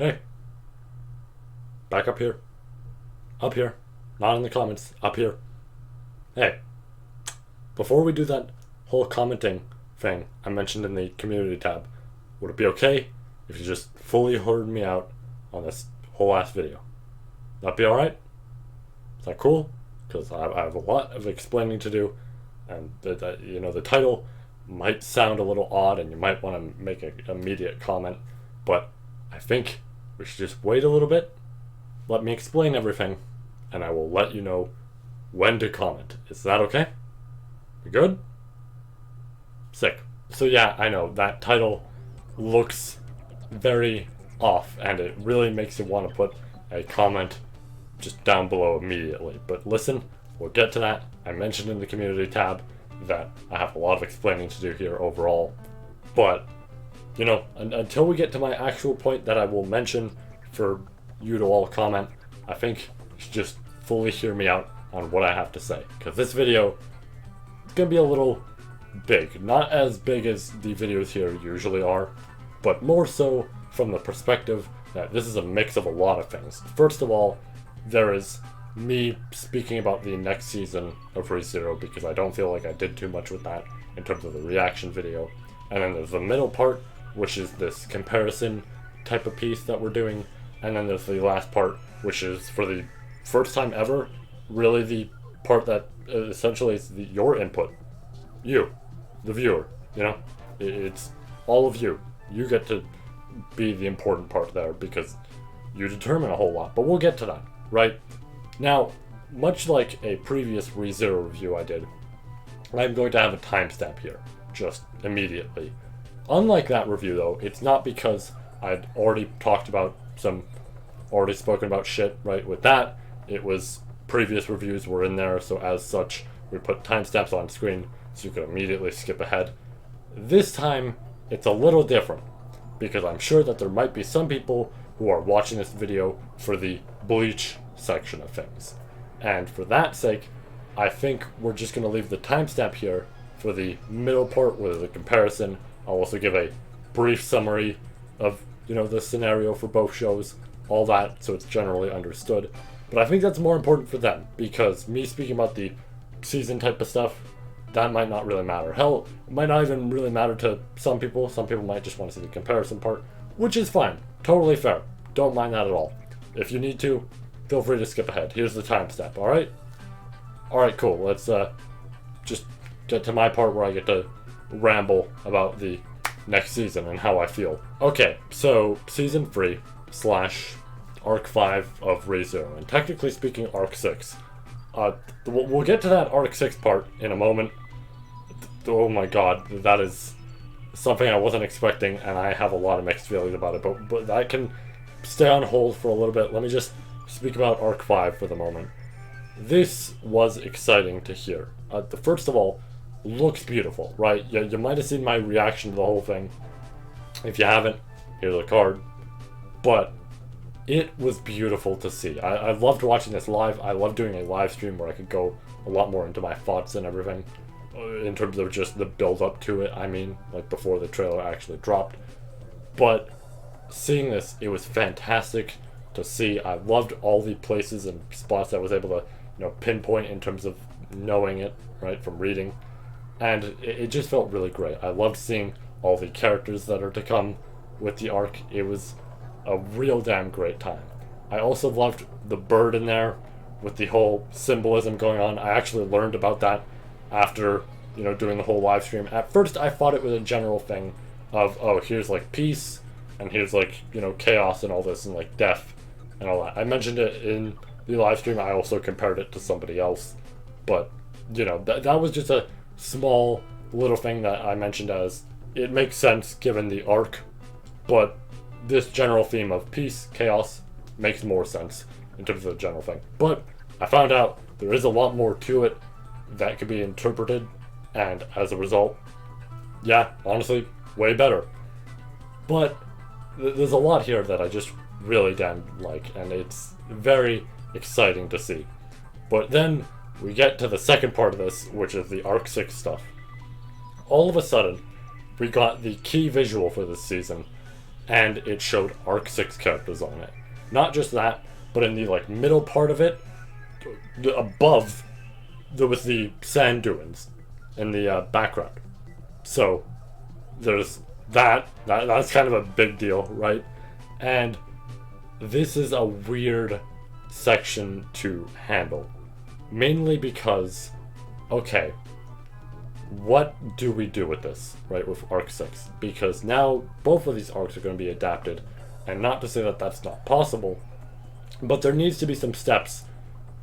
Hey, back up here. Up here. Not in the comments. Up here. Hey, before we do that whole commenting thing I mentioned in the community tab, would it be okay if you just fully heard me out on this whole ass video? That be alright? Is that cool? Because I have a lot of explaining to do, and the title might sound a little odd, and you might want to make an immediate comment, but I think we should just wait a little bit, let me explain everything, and I will let you know when to comment. Is that okay? You good? Sick. So yeah, I know, that title looks very off, and it really makes you want to put a comment just down below immediately. But listen, we'll get to that. I mentioned in the community tab that I have a lot of explaining to do here overall, but until we get to my actual point that I will mention for you to all comment, I think you should just fully hear me out on what I have to say, because this video is going to be a little big. Not as big as the videos here usually are, but more so from the perspective that this is a mix of a lot of things. First of all, there is me speaking about the next season of ReZero, because I don't feel like I did too much with that in terms of the reaction video. And then there's the middle part, which is this comparison type of piece that we're doing. And then there's the last part, which is for the first time ever, really the part that essentially is your input. You, the viewer, it's all of you. You get to be the important part there, because you determine a whole lot, but we'll get to that, right? Now, much like a previous ReZero review I did, I'm going to have a timestamp here, just immediately. Unlike that review though, it's not because I'd already spoken about shit, right? With that, it was previous reviews were in there, so as such, we put timestamps on screen so you could immediately skip ahead. This time, it's a little different, because I'm sure that there might be some people who are watching this video for the Bleach section of things. And for that sake, I think we're just going to leave the timestamp here for the middle part with the comparison. I'll also give a brief summary of, the scenario for both shows, all that, so it's generally understood. But I think that's more important for them, because me speaking about the season type of stuff, that might not really matter. Hell, it might not even really matter to some people. Some people might just want to see the comparison part, which is fine. Totally fair. Don't mind that at all. If you need to, feel free to skip ahead. Here's the timestamp, alright? Alright, cool. Let's just get to my part where I get to ramble about the next season and how I feel. Okay, so Season 3 / Arc 5 of ReZero, and technically speaking, Arc 6. We'll get to that Arc 6 part in a moment. Oh my god, that is something I wasn't expecting, and I have a lot of mixed feelings about it, but that can stay on hold for a little bit. Let me just speak about Arc 5 for the moment. This was exciting to hear. First of all, looks beautiful, right? You might have seen my reaction to the whole thing. If you haven't, here's a card. But it was beautiful to see. I loved watching this live. I loved doing a live stream where I could go a lot more into my thoughts and everything, in terms of just the build up to it, like before the trailer actually dropped. But seeing this, it was fantastic to see. I loved all the places and spots I was able to, pinpoint in terms of knowing it, right, from reading. And it just felt really great. I loved seeing all the characters that are to come with the arc. It was a real damn great time. I also loved the bird in there with the whole symbolism going on. I actually learned about that after, doing the whole live stream. At first, I thought it was a general thing of, oh, here's like peace, and here's like, chaos and all this, and like death and all that. I mentioned it in the live stream. I also compared it to somebody else, but that was just a small little thing that I mentioned as it makes sense given the arc, but this general theme of peace, chaos makes more sense in terms of the general thing. But I found out there is a lot more to it that could be interpreted, and as a result, yeah, honestly, way better. But there's a lot here that I just really damn like, and it's very exciting to see. But then we get to the second part of this, which is the Arc 6 stuff. All of a sudden, we got the key visual for this season, and it showed Arc 6 characters on it. Not just that, but in the like middle part of it, above, there was the sand dunes in the background. So there's that's kind of a big deal, right? And this is a weird section to handle, mainly because, okay, what do we do with this, right, with Arc 6? Because now both of these arcs are going to be adapted, and not to say that that's not possible, but there needs to be some steps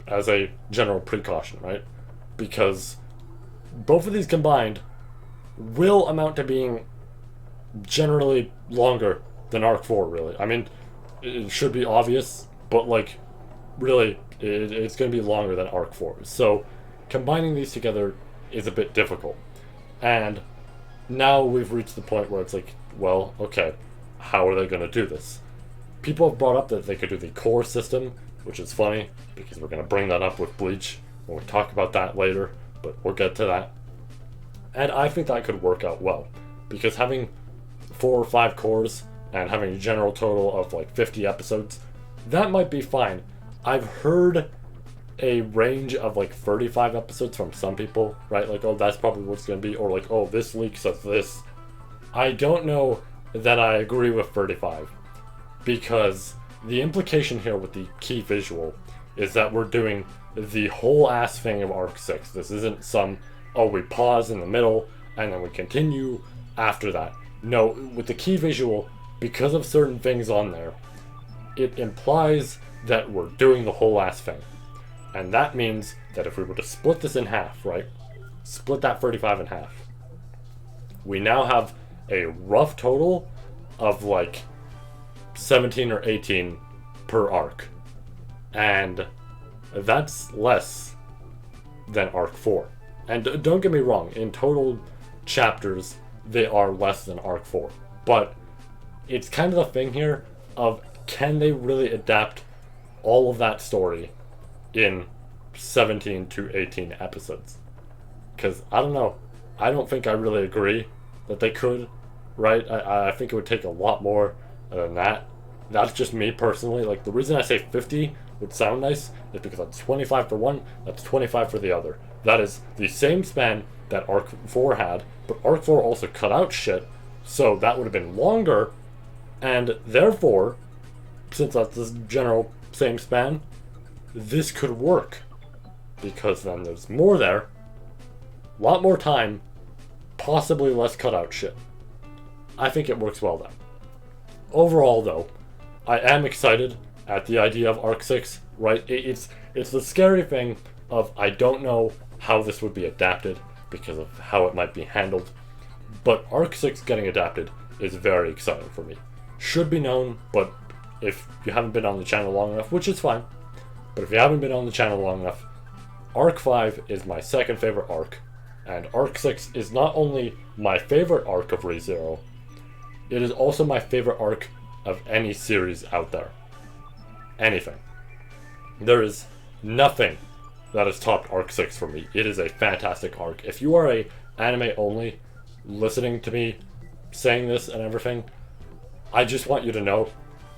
as a general precaution, right? Because both of these combined will amount to being generally longer than Arc 4, really. I mean, it should be obvious, but like, really, it's going to be longer than Arc 4. So combining these together is a bit difficult. And now we've reached the point where it's like, well, okay, how are they going to do this? People have brought up that they could do the cours system, which is funny, because we're going to bring that up with Bleach when we talk about that later, but we'll get to that. And I think that could work out well, because having 4 or 5 cours and having a general total of like 50 episodes, that might be fine. I've heard a range of like 35 episodes from some people, right? Like, oh, that's probably what's going to be, or like, oh, this leak says this. I don't know that I agree with 35, because the implication here with the key visual is that we're doing the whole ass thing of Arc 6. This isn't some, oh, we pause in the middle and then we continue after that. No, with the key visual, because of certain things on there, it implies that we're doing the whole ass thing. And that means that if we were to split this in half, right? Split that 35 in half. We now have a rough total of like 17 or 18 per arc. And that's less than Arc 4. And don't get me wrong, in total chapters, they are less than Arc 4. But it's kind of the thing here of, can they really adapt all of that story in 17 to 18 episodes? Because I don't know, I don't think I really agree that they could, right? I think it would take a lot more than that. That's just me personally. Like, the reason I say 50 would sound nice is because that's 25 for one, that's 25 for the other. That is the same span that Arc 4 had, but Arc 4 also cut out shit, so that would have been longer, and therefore, since that's the general same span, this could work, because then there's more there, a lot more time, possibly less cutout shit. I think it works well then. Overall though, I am excited at the idea of Arc 6, right? It's the scary thing of, I don't know how this would be adapted because of how it might be handled, but Arc 6 getting adapted is very exciting for me. Should be known, but if you haven't been on the channel long enough, which is fine, but if you haven't been on the channel long enough, Arc 5 is my second favorite arc, and Arc 6 is not only my favorite arc of ReZero, it is also my favorite arc of any series out there. Anything. There is nothing that has topped Arc 6 for me. It is a fantastic arc. If you are a anime only, listening to me saying this and everything, I just want you to know,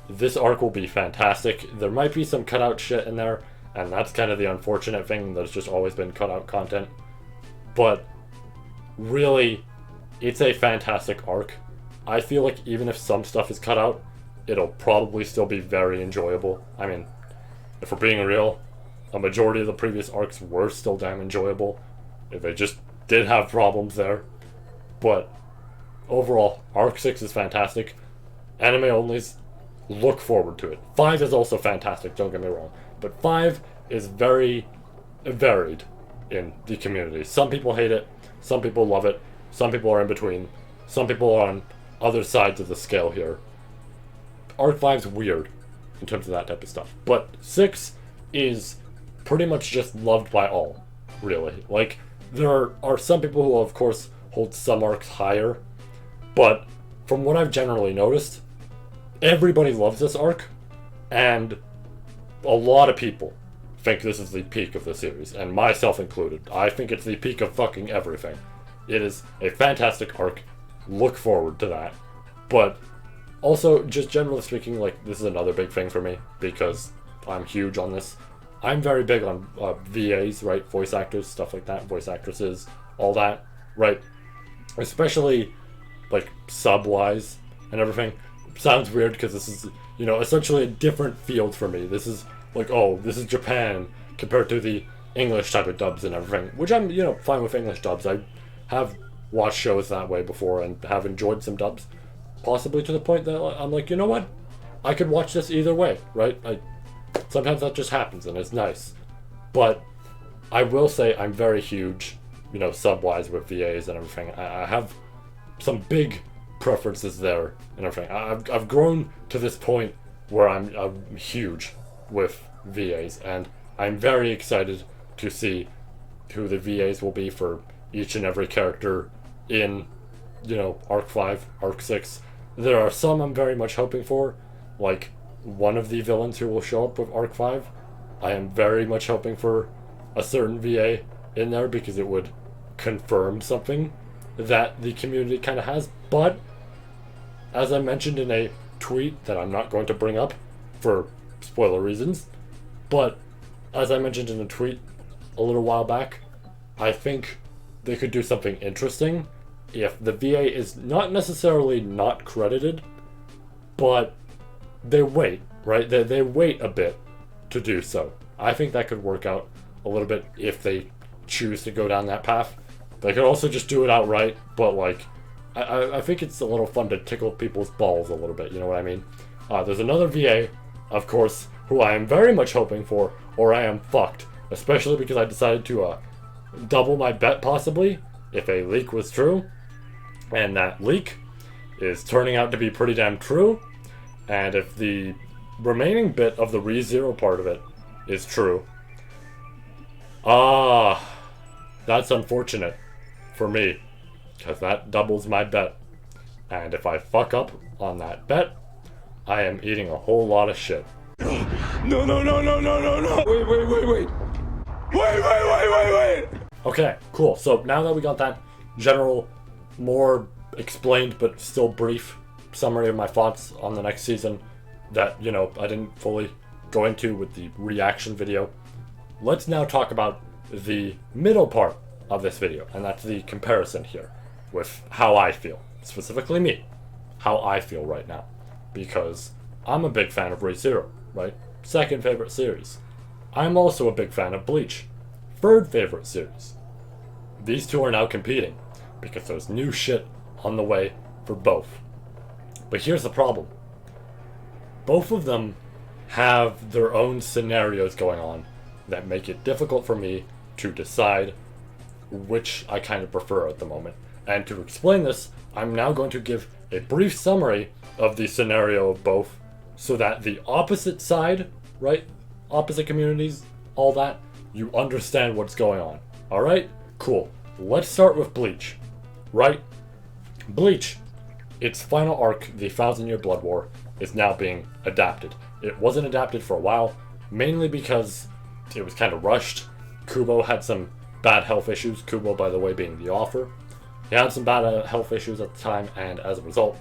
this arc will be fantastic. There might be some cutout shit in there, and that's kind of the unfortunate thing. There's just always been cutout content. But really, it's a fantastic arc. I feel like even if some stuff is cut out, it'll probably still be very enjoyable. I mean, if we're being real, a majority of the previous arcs were still damn enjoyable. If they just did have problems there. But overall, Arc 6 is fantastic. Anime onlys, look forward to it. 5 is also fantastic, don't get me wrong. But 5 is very varied in the community. Some people hate it, some people love it, some people are in between, some people are on other sides of the scale here. Arc 5's weird in terms of that type of stuff. But 6 is pretty much just loved by all, really. Like, there are some people who, of course, hold some arcs higher, but from what I've generally noticed, everybody loves this arc, and a lot of people think this is the peak of the series, and myself included. I think it's the peak of fucking everything. It is a fantastic arc. Look forward to that. But Also, just generally speaking, like, this is another big thing for me, because I'm huge on this. I'm very big on VAs, right? Voice actors, stuff like that, voice actresses, all that, right? Especially, like, sub-wise and everything. Sounds weird because this is, you know, essentially a different field for me. This is, like, oh, this is Japan compared to the English type of dubs and everything, which I'm, you know, fine with English dubs. I have watched shows that way before and have enjoyed some dubs, possibly to the point that I'm like, you know what? I could watch this either way, right? Sometimes that just happens and it's nice. But I will say I'm very huge, you know, sub-wise with VAs and everything. I have some big preferences there and everything. I've grown to this point where I'm huge with VAs, and I'm very excited to see who the VAs will be for each and every character in, you know, Arc 5, Arc 6. There are some I'm very much hoping for, like one of the villains who will show up with Arc 5. I am very much hoping for a certain VA in there because it would confirm something that the community kind of has. But as I mentioned in a tweet that I'm not going to bring up for spoiler reasons, but as I mentioned in a tweet a little while back, I think they could do something interesting if the VA is not necessarily not credited, but they wait, right? They wait a bit to do so. I think that could work out a little bit if they choose to go down that path. They could also just do it outright, but like, I think it's a little fun to tickle people's balls a little bit, you know what I mean? There's another VA, of course, who I am very much hoping for, or I am fucked. Especially because I decided to double my bet, possibly, if a leak was true. And that leak is turning out to be pretty damn true. And if the remaining bit of the ReZero part of it is true, that's unfortunate for me, because that doubles my bet. And if I fuck up on that bet, I am eating a whole lot of shit. No, no, no, no, no, no, no. Wait. Wait. Okay, cool. So now that we got that general, more explained but still brief summary of my thoughts on the next season that, you know, I didn't fully go into with the reaction video, let's now talk about the middle part of this video, and that's the comparison here with how I feel, specifically me, how I feel right now, because I'm a big fan of ReZero, right? Second favorite series. I'm also a big fan of Bleach, third favorite series. These two are now competing because there's new shit on the way for both. But here's the problem. Both of them have their own scenarios going on that make it difficult for me to decide which I kind of prefer at the moment. And to explain this, I'm now going to give a brief summary of the scenario of both so that the opposite side, right, opposite communities, all that, you understand what's going on. Alright? Cool. Let's start with Bleach. Right? Bleach, its final arc, the 1,000-Year Blood War, is now being adapted. It wasn't adapted for a while, mainly because it was kind of rushed. Kubo had some bad health issues, Kubo, by the way, being the author. He had some bad health issues at the time, and as a result,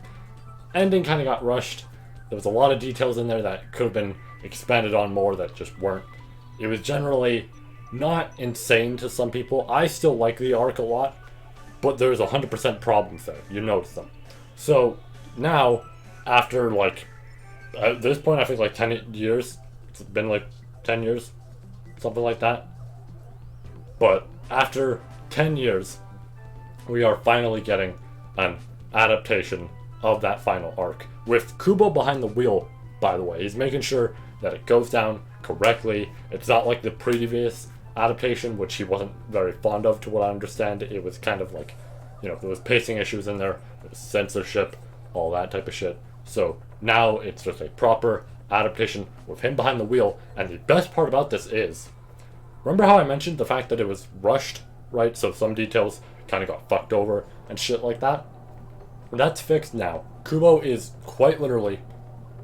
ending kind of got rushed. There was a lot of details in there that could have been expanded on more that just weren't. It was generally not insane to some people. I still like the arc a lot, but there's 100% problems there. You notice them. So now, after like, at this point I think like 10 years, it's been like 10 years, something like that. But after 10 years, we are finally getting an adaptation of that final arc. With Kubo behind the wheel, by the way. He's making sure that it goes down correctly. It's not like the previous adaptation, which he wasn't very fond of, to what I understand. It was kind of like, you know, there was pacing issues in there, there was censorship, all that type of shit. So now it's just a proper adaptation with him behind the wheel. And the best part about this is, remember how I mentioned the fact that it was rushed, right? So some details kind of got fucked over and shit like that. That's fixed now. Kubo is quite literally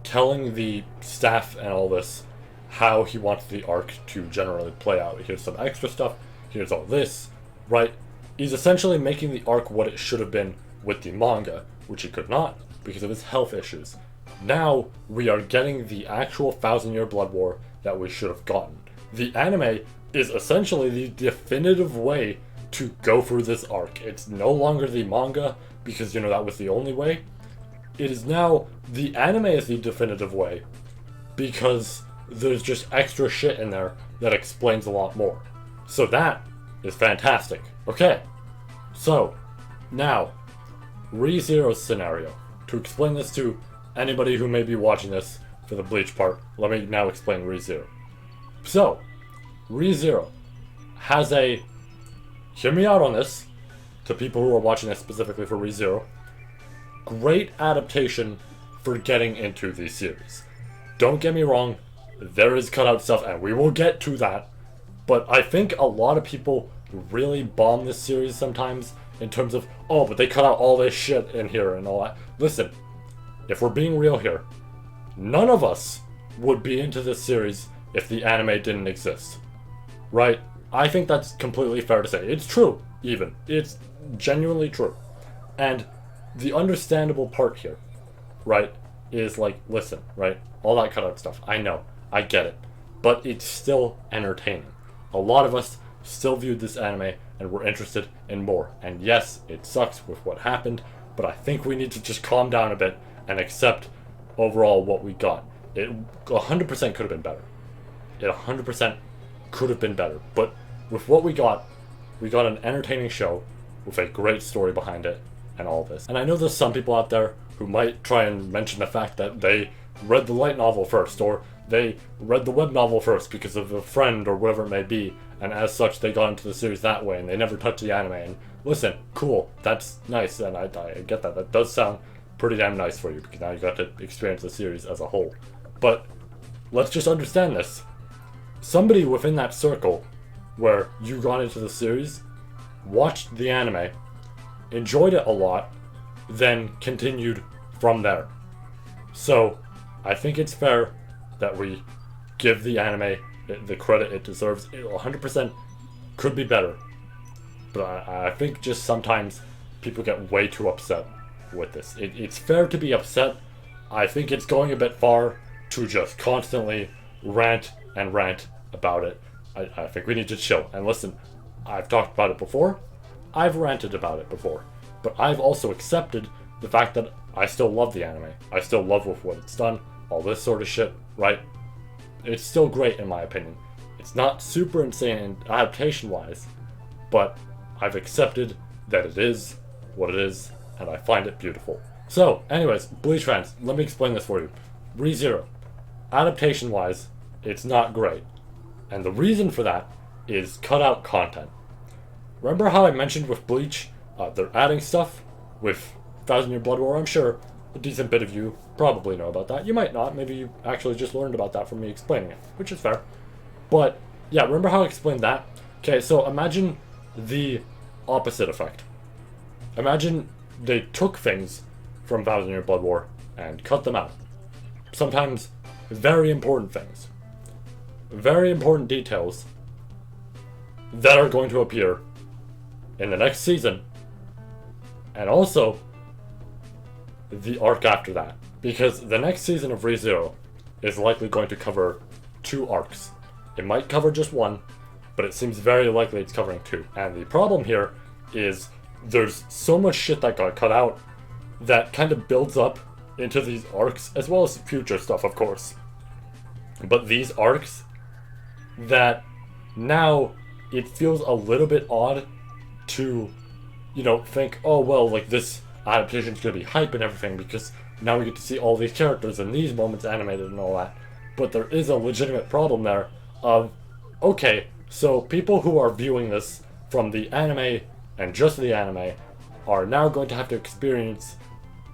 telling the staff and all this how he wants the arc to generally play out. Here's some extra stuff, here's all this, right? He's essentially making the arc what it should have been with the manga, which he could not, because of his health issues. Now we are getting the actual 1,000-year blood war that we should have gotten. The anime is essentially the definitive way to go through this arc. It's no longer the manga, because, that was the only way. It is now, the anime is the definitive way, because there's just extra shit in there that explains a lot more. So that is fantastic. Okay, so now, ReZero's scenario. To explain this to anybody who may be watching this for the Bleach part, let me now explain ReZero. So, ReZero has a, hear me out on this, to people who are watching this specifically for ReZero, great adaptation for getting into the series. Don't get me wrong, there is cutout stuff, and we will get to that, but I think a lot of people really bomb this series sometimes in terms of, oh, but they cut out all this shit in here and all that. Listen, if we're being real here, none of us would be into this series if the anime didn't exist. Right? I think that's completely fair to say. It's true, even. It's genuinely true. And the understandable part here, right, is like, listen, right, all that cutout stuff, I know, I get it, but it's still entertaining. A lot of us still viewed this anime and were interested in more. And yes, it sucks with what happened, but I think we need to just calm down a bit and accept overall what we got. It 100% could have been better. It 100% could have been better. But with what we got an entertaining show with a great story behind it and all this. And I know there's some people out there who might try and mention the fact that they read the light novel first, or they read the web novel first because of a friend or whatever it may be, and as such they got into the series that way and they never touched the anime. And listen, cool, that's nice, and I get that. That does sound pretty damn nice for you, because now you got to experience the series as a whole. But let's just understand this. Somebody within that circle where you got into the series, watched the anime, enjoyed it a lot, then continued from there. So I think it's fair that we give the anime the credit it deserves. It 100% could be better, but I think just sometimes people get way too upset with this. It's fair to be upset. I think it's going a bit far to just constantly rant about it. I think we need to chill. And listen, I've talked about it before, I've ranted about it before, but I've also accepted the fact that I still love the anime. I still love with what it's done, all this sort of shit, right? It's still great in my opinion. It's not super insane adaptation-wise, but I've accepted that it is what it is, and I find it beautiful. So, anyways, Bleach fans, let me explain this for you. ReZero, adaptation-wise, it's not great. And the reason for that is cut out content. Remember how I mentioned with Bleach, they're adding stuff with 1,000-Year Blood War? I'm sure a decent bit of you probably know about that. You might not. Maybe you actually just learned about that from me explaining it, which is fair. But, yeah, remember how I explained that? Okay, so imagine the opposite effect. Imagine they took things from 1,000-Year Blood War and cut them out. Sometimes very important things. Very important details that are going to appear in the next season, and also the arc after that, because the next season of ReZero is likely going to cover 2 arcs. It might cover just one, but it seems very likely it's covering 2. And the problem here is there's so much shit that got cut out that kind of builds up into these arcs, as well as future stuff, of course. But these arcs that now it feels a little bit odd to, think, oh, well, like, this adaptation's gonna be hype and everything because now we get to see all these characters and these moments animated and all that. But there is a legitimate problem there of, okay, so people who are viewing this from the anime and just the anime are now going to have to experience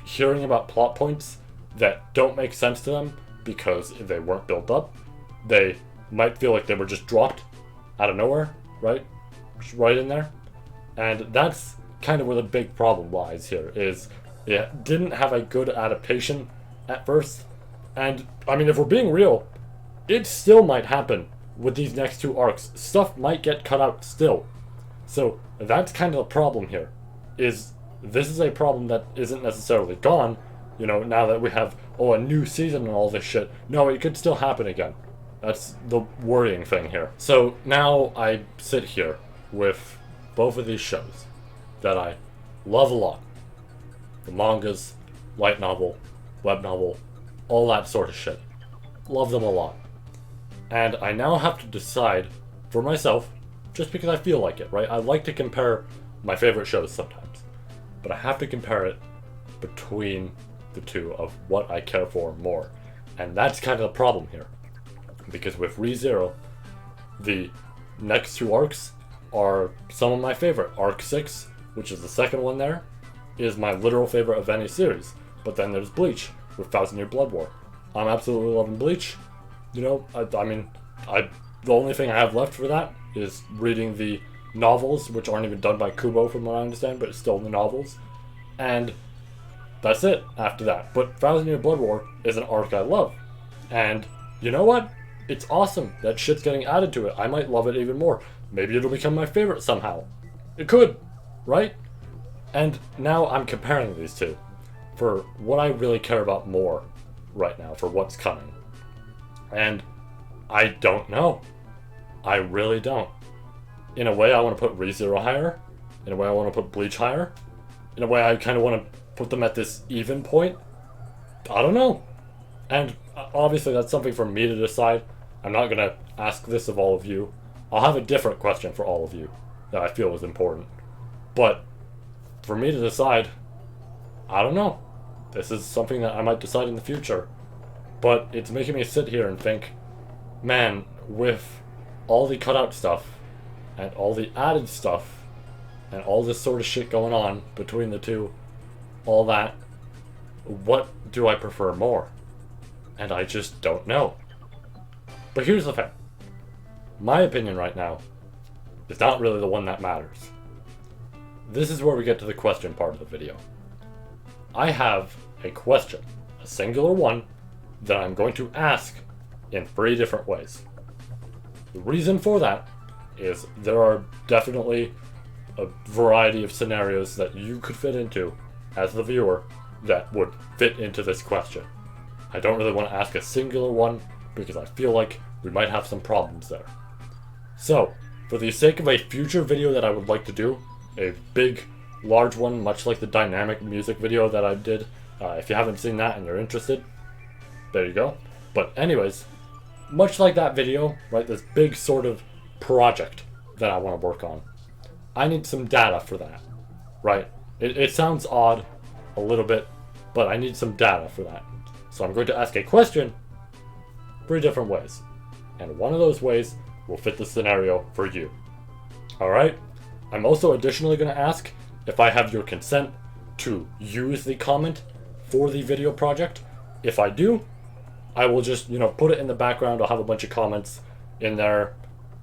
hearing about plot points that don't make sense to them because they weren't built up. They might feel like they were just dropped out of nowhere, right? Just right in there. And that's kind of where the big problem lies here, is it didn't have a good adaptation at first. And, I mean, if we're being real, it still might happen with these next 2 arcs. Stuff might get cut out still. So, that's kind of the problem here, is this is a problem that isn't necessarily gone. you know, now that we have, a new season and all this shit. No, it could still happen again. That's the worrying thing here. So now I sit here with both of these shows that I love a lot. The mangas, light novel, web novel, all that sort of shit. Love them a lot. And I now have to decide for myself, just because I feel like it, right? I like to compare my favorite shows sometimes, but I have to compare it between the two of what I care for more. And that's kind of the problem here. Because with ReZero, the next two arcs are some of my favorite. Arc 6, which is the second one there, is my literal favorite of any series. But then there's Bleach with 1000-Year Blood War. I'm absolutely loving Bleach. You know, the only thing I have left for that is reading the novels, which aren't even done by Kubo from what I understand, but it's still in the novels. And that's it after that. But 1000-Year Blood War is an arc I love. And you know what? It's awesome that shit's getting added to it. I might love it even more. Maybe it'll become my favorite somehow. It could, right? And now I'm comparing these two for what I really care about more right now, for what's coming. And I don't know. I really don't. In a way, I want to put ReZero higher. In a way, I want to put Bleach higher. In a way, I kind of want to put them at this even point. I don't know. And obviously, that's something for me to decide. I'm not going to ask this of all of you. I'll have a different question for all of you that I feel is important. But for me to decide, I don't know. This is something that I might decide in the future. But it's making me sit here and think, man, with all the cutout stuff and all the added stuff and all this sort of shit going on between the two, all that, what do I prefer more? And I just don't know. But here's the thing. My opinion right now is not really the one that matters. This is where we get to the question part of the video. I have a question, a singular one, that I'm going to ask in 3 different ways. The reason for that is there are definitely a variety of scenarios that you could fit into as the viewer that would fit into this question. I don't really want to ask a singular one because I feel like we might have some problems there. So, for the sake of a future video that I would like to do, a big, large one, much like the dynamic music video that I did, if you haven't seen that and you're interested, there you go. But anyways, much like that video, right, this big sort of project that I want to work on, I need some data for that, right? It sounds odd a little bit, but I need some data for that. So I'm going to ask a question 3 different ways. And one of those ways will fit the scenario for you. Alright? I'm also additionally going to ask if I have your consent to use the comment for the video project. If I do, I will just, put it in the background. I'll have a bunch of comments in there.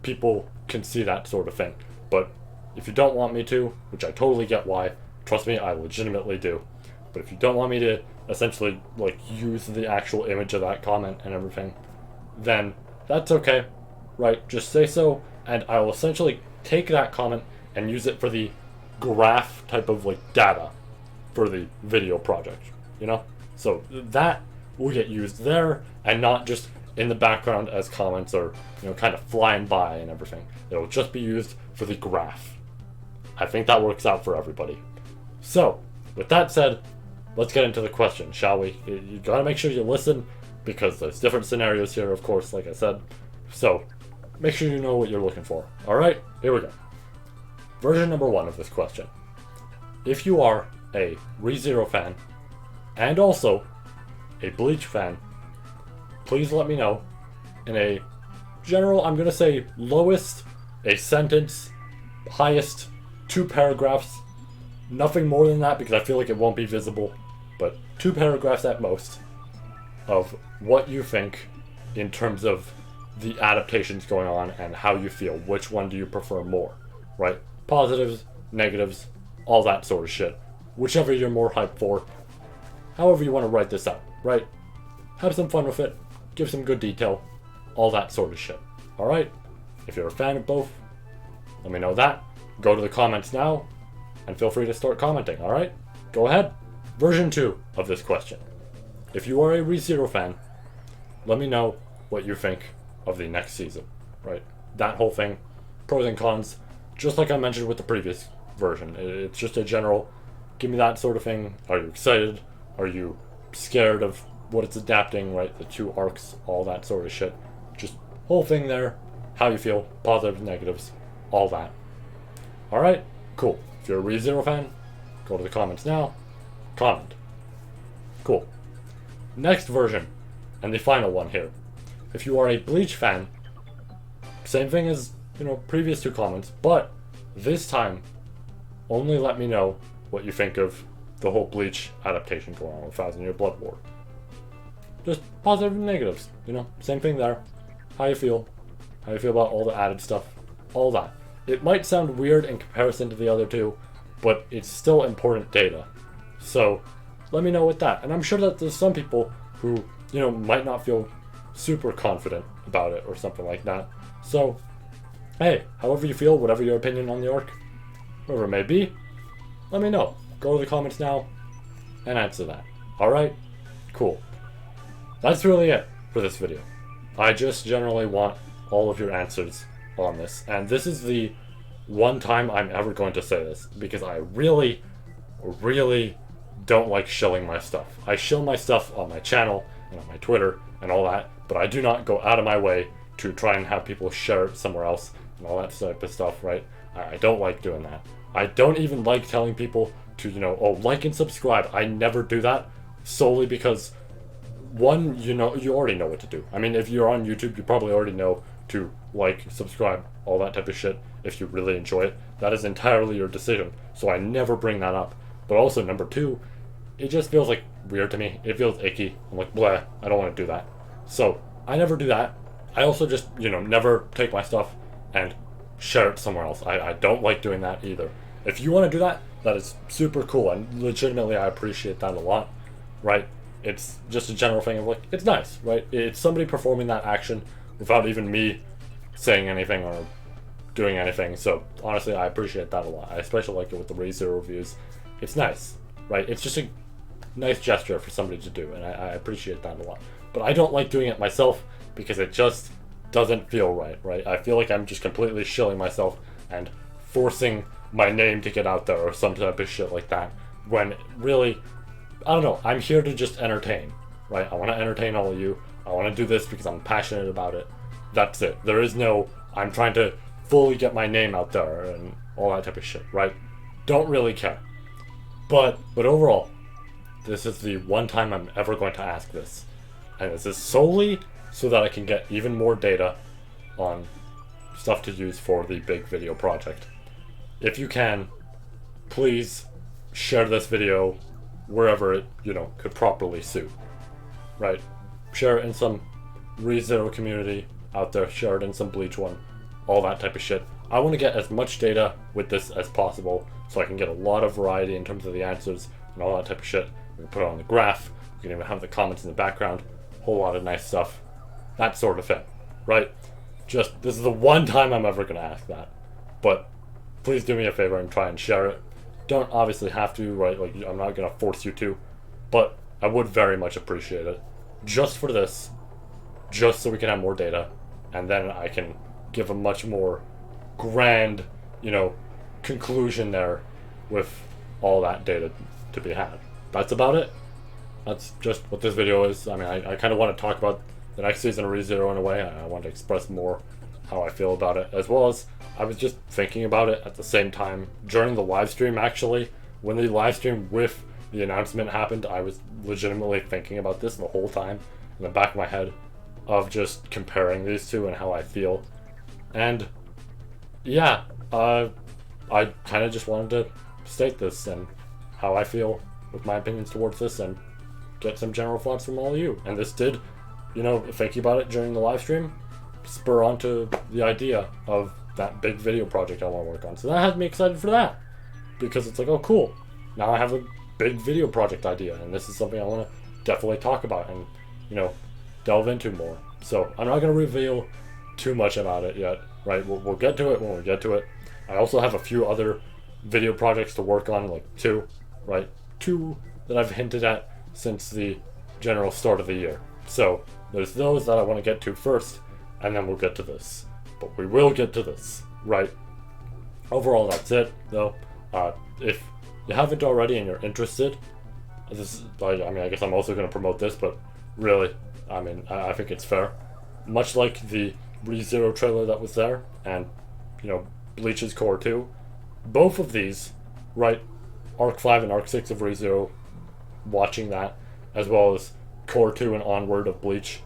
People can see that sort of thing. But if you don't want me to, which I totally get why, trust me, I legitimately do. But if you don't want me to essentially, use the actual image of that comment and everything, then that's okay, right? Just say so, and I will essentially take that comment and use it for the graph type of, data for the video project, So that will get used there, and not just in the background as comments or, kind of flying by and everything. It will just be used for the graph. I think that works out for everybody. So, with that said, let's get into the question, shall we? You gotta make sure you listen, because there's different scenarios here, of course, like I said. So, make sure you know what you're looking for. Alright, here we go. Version number 1 of this question. If you are a ReZero fan, and also a Bleach fan, please let me know in a general, I'm gonna say lowest, a sentence, highest, 2 paragraphs, nothing more than that because I feel like it won't be visible, but 2 paragraphs at most of what you think in terms of the adaptations going on and how you feel. Which one do you prefer more, right? Positives, negatives, all that sort of shit. Whichever you're more hyped for, however you want to write this out, right? Have some fun with it, give some good detail, all that sort of shit. Alright? If you're a fan of both, let me know that. Go to the comments now, and feel free to start commenting, alright? Go ahead. version 2 of this question. If you are a ReZero fan, let me know what you think of the next season, right? That whole thing, pros and cons, just like I mentioned with the previous version. It's just a general, give me that sort of thing. Are you excited? Are you scared of what it's adapting, right? The 2 arcs, all that sort of shit. Just whole thing there, how you feel, positives, negatives, all that. Alright, cool. If you're a ReZero fan, go to the comments now, comment. Cool. Next version, and the final one here. If you are a Bleach fan, same thing as, previous 2 comments, but this time, only let me know what you think of the whole Bleach adaptation going on with 1,000 Year Blood War. Just positive and negatives, same thing there. How you feel about all the added stuff, all that. It might sound weird in comparison to the other 2, but it's still important data. So let me know with that. And I'm sure that there's some people who, might not feel super confident about it or something like that. So, hey, however you feel, whatever your opinion on the arc, whatever it may be, let me know. Go to the comments now and answer that. Alright? Cool. That's really it for this video. I just generally want all of your answers on this. And this is the one time I'm ever going to say this, because I really, really don't like shilling my stuff. I shill my stuff on my channel and on my Twitter and all that, but I do not go out of my way to try and have people share it somewhere else and all that type of stuff, right? I don't like doing that. I don't even like telling people to, like and subscribe. I never do that, solely because, one, you already know what to do. I mean, if you're on YouTube, you probably already know to like, subscribe, all that type of shit. If you really enjoy it, that is entirely your decision. So I never bring that up. But also, number 2, it just feels like weird to me. It feels icky. I'm like, bleh, I don't want to do that. So I never do that. I also just, never take my stuff and share it somewhere else. I don't like doing that either. If you want to do that, that is super cool, and legitimately I appreciate that a lot, right? It's just a general thing of like, it's nice, right? It's somebody performing that action without even me saying anything or doing anything. So honestly, I appreciate that a lot. I especially like it with the ReZero reviews. It's nice, right? It's just a nice gesture for somebody to do, and I appreciate that a lot. But I don't like doing it myself because it just doesn't feel right? I feel like I'm just completely shilling myself and forcing my name to get out there or some type of shit like that, when really, I don't know, I'm here to just entertain, right? I want to entertain all of you. I want to do this because I'm passionate about it. That's it. There is no, I'm trying to fully get my name out there and all that type of shit, right? Don't really care. But overall, this is the one time I'm ever going to ask this. And this is solely so that I can get even more data on stuff to use for the big video project. If you can, please share this video wherever it, could properly suit, right? Share it in some ReZero community out there, share it in some Bleach one, all that type of shit. I want to get as much data with this as possible so I can get a lot of variety in terms of the answers and all that type of shit. We can put it on the graph, we can even have the comments in the background, whole lot of nice stuff, that sort of thing, right? Just, this is the one time I'm ever going to ask that. But please do me a favor and try and share it. Don't obviously have to, right? Like, I'm not going to force you to, but I would very much appreciate it. Just for this, just so we can have more data, and then I can give a much more grand, conclusion there with all that data to be had. That's about it. That's just what this video is. I mean, I kind of want to talk about the next season of ReZero in a way. I want to express more how I feel about it, as well as I was just thinking about it at the same time during the live stream. Actually, when the live stream with the announcement happened, I was legitimately thinking about this the whole time in the back of my head, of just comparing these two and how I feel. And yeah, I kind of just wanted to state this and how I feel with my opinions towards this and get some general thoughts from all of you. And this did, thinking about it during the live stream, spur onto the idea of that big video project I want to work on. So that has me excited for that, because it's like, oh cool, now I have a big video project idea, and this is something I want to definitely talk about and delve into more. So I'm not going to reveal too much about it yet, right? We'll get to it when we get to it. I also have a few other video projects to work on, like two that I've hinted at since the general start of the year. So there's those that I want to get to first, and then we'll get to this. But we will get to this, right? Overall, that's it, though. If you haven't already and you're interested, I guess I'm also going to promote this, but really, I think it's fair. Much like the ReZero trailer that was there, and, Bleach's Core 2, both of these, right, Arc 5 and Arc 6 of ReZero, watching that, as well as Core 2 and Onward of Bleach,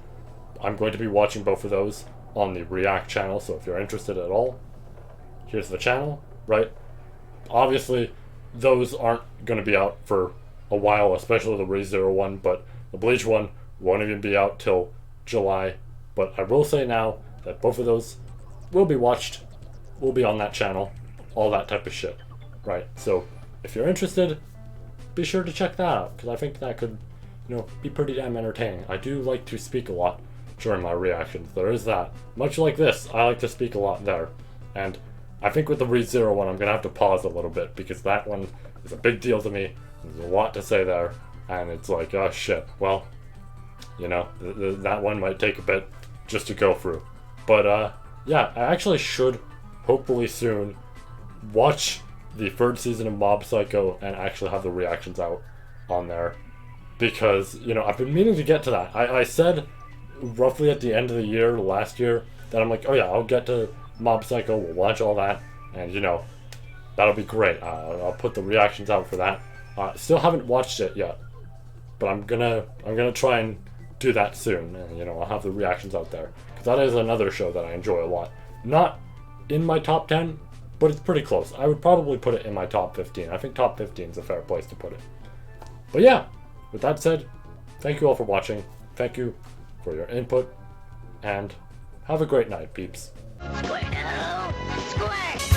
I'm going to be watching both of those on the React channel, so if you're interested at all, here's the channel, right? Obviously, those aren't going to be out for a while, especially the ReZero one, but the Bleach one won't even be out till July. But I will say now that both of those will be watched, will be on that channel, all that type of shit, right? So if you're interested, be sure to check that out, because I think that could, be pretty damn entertaining. I do like to speak a lot during my reactions. There is that. Much like this, I like to speak a lot there. And I think with the ReZero one, I'm going to have to pause a little bit, because that one is a big deal to me. There's a lot to say there, and it's like, oh shit, well, that one might take a bit just to go through. But yeah, I actually should, hopefully soon, watch the third season of Mob Psycho and actually have the reactions out on there. Because, I've been meaning to get to that. I said roughly at the end of the year, last year, that I'm like, oh yeah, I'll get to Mob Psycho, we'll watch all that, and that'll be great. I'll put the reactions out for that. Still haven't watched it yet, but I'm gonna try and do that soon, and I'll have the reactions out there, because that is another show that I enjoy a lot. Not in my top 10, but it's pretty close. I would probably put it in my top 15. I think top 15 is a fair place to put it. But yeah, with that said, thank you all for watching. Thank you for your input, and have a great night, peeps. Squirtle! Squirt!